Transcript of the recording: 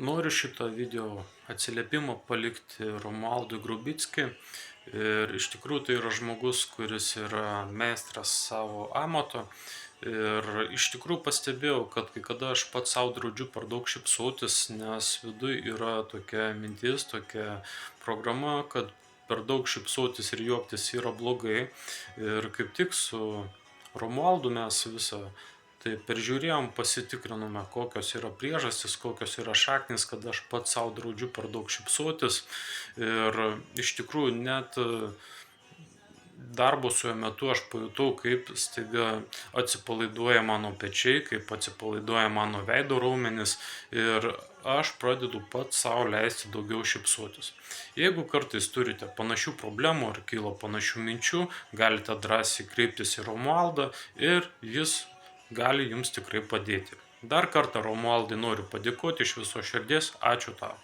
Noriu šitą video atsiliepimą palikti Romualdui Grubickiui. Ir iš tikrųjų tai yra žmogus, kuris yra meistras savo amato. Ir iš tikrųjų pastebėjau, kad kai kada aš pats sau draudžiu per daug šypsotis, nes viduj yra tokia mintis, tokia programa, kad per daug šypsotis ir juoktis yra blogai. Ir kaip tik su Romualdu mes visą tai peržiūrėjom, pasitikrinome, kokios yra priežastys, kokios yra šaknys, kad aš pats sau draudžiu per daug šypsotis. Ir iš tikrųjų net darbo su juo metu aš pajutau, kaip staiga atsipalaiduoja mano pečiai, kaip atsipalaiduoja mano veido raumenys ir aš pradedu pats sau leisti daugiau šypsotis. Jeigu kartais turite panašių problemų ar kyla panašių minčių, galite drąsiai kreiptis į Romualdą ir jis gali jums tikrai padėti. Dar kartą, Romualdai, noriu padėkoti iš viso širdies. Ačiū tau.